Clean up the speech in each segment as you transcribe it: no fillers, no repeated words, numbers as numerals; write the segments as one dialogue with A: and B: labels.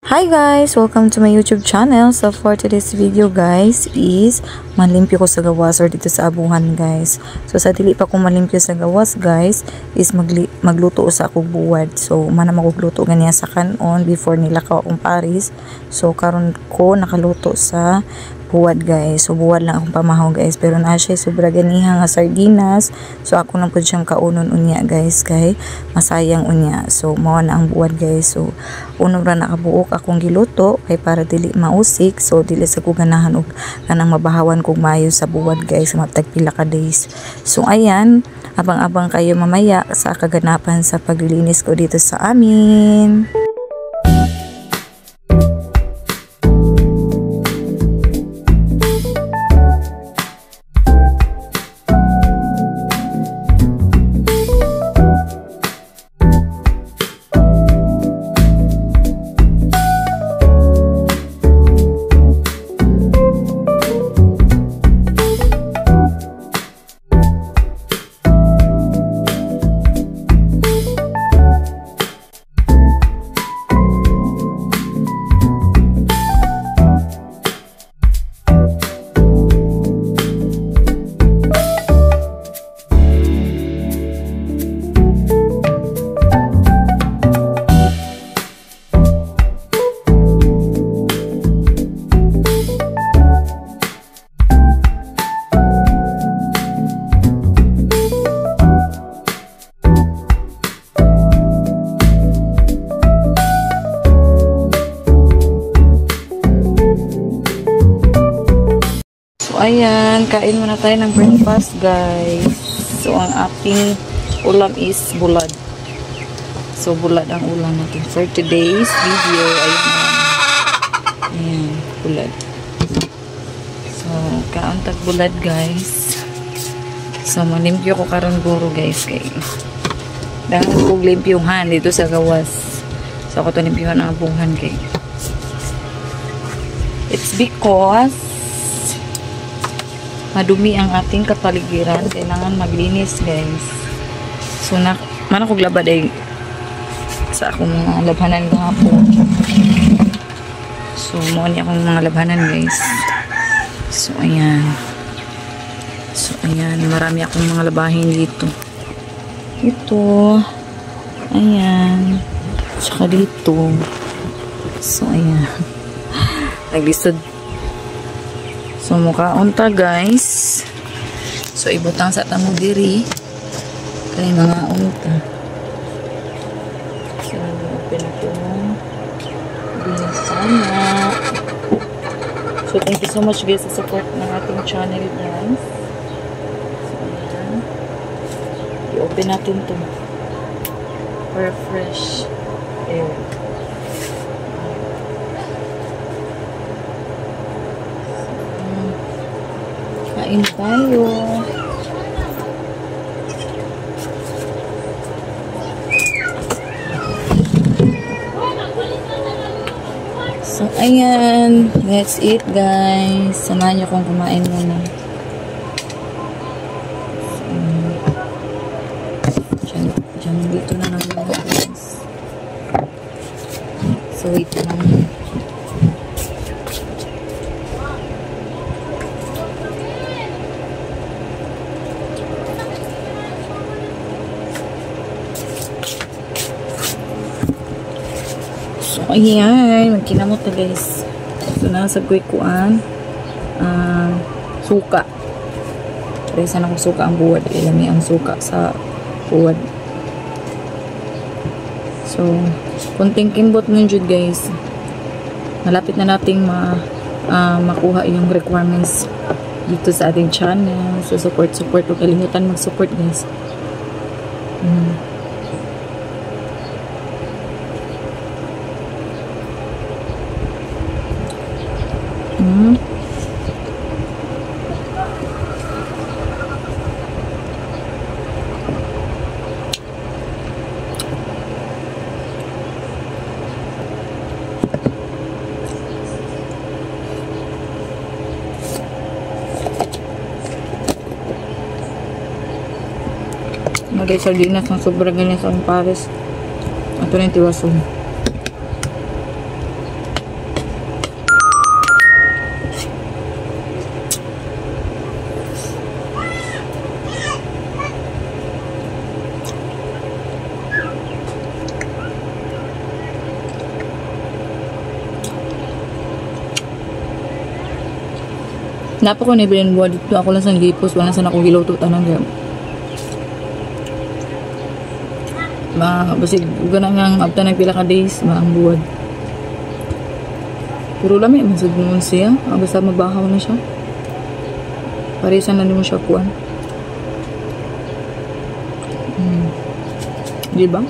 A: Hi guys! Welcome to my YouTube channel. So for today's video guys is malimpyo ko sa gawas or dito sa abuhan guys. So sa dili pa ko malimpyo sa gawas guys is magluto sa akong buwad. So mana magluto ganiya sa kanon before nila ka akong paris. So karon ko nakaluto sa buwad guys. So buwad lang akong pamahaw guys, pero na siya sobra ganiha nga sardinas. So ako lang pud siyang kaunon unya guys kay masayang unya. So mao na ang buwad guys. So uno ra nakabuok akong giluto kay para dili mausik. So dili sa ko ganahan og kanang mabahawan kog maayo sa buwad guys matag pila ka days. So ayan, abang-abang kayo mamaya sa kaganapan sa paglilinis ko dito sa amin. Ayan, kain muna tayo ng breakfast guys. So ang ating ulam is bulad. So bulad ang ulam natin for today's video. Ayan, bulad. So kauntag bulad guys. So malimpyo ko karon guro guys kay dahil kog limpyuhan dito sa gawas. So ako to limpyuhan ang abuhan kay it's because madumi ang ating kapaligiran, kailangan maglinis guys. So mana kog labad ay sa akong mga labhanan gahapon. So mo ni akong mga labhanan guys. So ayan, marami akong mga labahin dito. Ito, ayan, saka dito. So ayan, naglisod. So mukha unta guys. So ibutang sa tamo diri kay mga unta. So open ko sana. So thank you so much guys sa support ng ating channel guys. So ayan, i-open natin to for fresh air. Kain tayo. So, ayan. Let's eat, guys. Samahan niyo kung kumain muna. So, dyan dito na lang muna, guys. So, wait lang. So, ayan. Magkinamot na guys. So, nasa kuikuan. Suka. Try sana kong suka ang buwad. Ilami ang suka sa buwad. So, kunting kimbot nun jud guys. Malapit na nating makuha yung requirements dito sa ating channel. So, support. Huwag kalimutan mag-support guys. Magay sardinas ng sobra ganyan sa akong pares. Ito na yung tiwason. So, ayan. So, ayan. Kain tayo. So, ayan. Let's eat, guys. Samahan niyo kung kumain muna. So, ayan. So, ayan. Magkinamot na guys. So, nasa kuikuan. Suka. Try sana kong suka ang buwad. Ilami ang suka sa buwad. So, kunting kimbot nun jud guys. Malapit na nating makuha yung requirements dito sa ating channel. So, support. Huwag kalimutan mag-support guys. Napo ko na bilin buwan dito. Ako lang sa gipos. Wala sa akong giluto tanan. Basig ganang ang after ng pila ka days ang buwan. Pero lami man sa noon siya. Basta magbahaw na siya. Parisan na mo siya kuan. Di ba?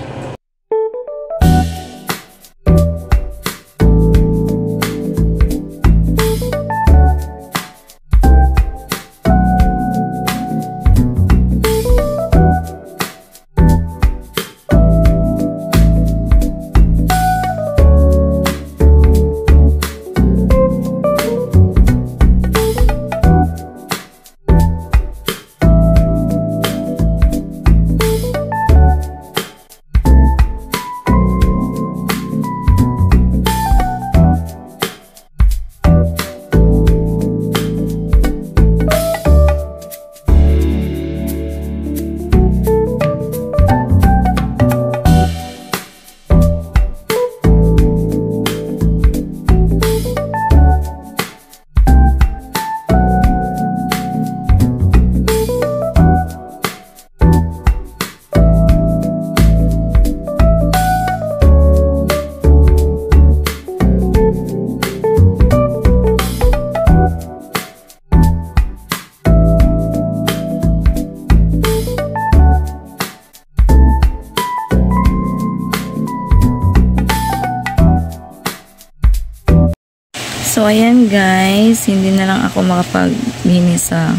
A: So, ayan guys, hindi na lang ako makapaglinis sa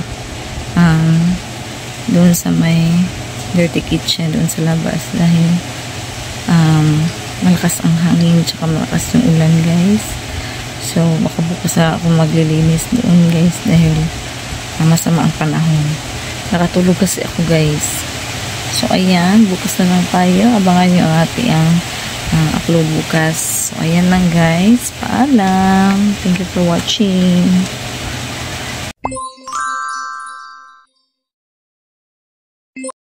A: doon sa may dirty kitchen doon sa labas dahil malakas ang hangin tsaka malakas yung ulan guys. So, baka bukas na ako maglilinis doon guys dahil masama ang panahon. Nakatulog kasi ako guys. So, ayan, bukas na lang tayo. Abangan nyo ang ating upload bukas. So, ayan lang guys. Paalam. Thank you for watching.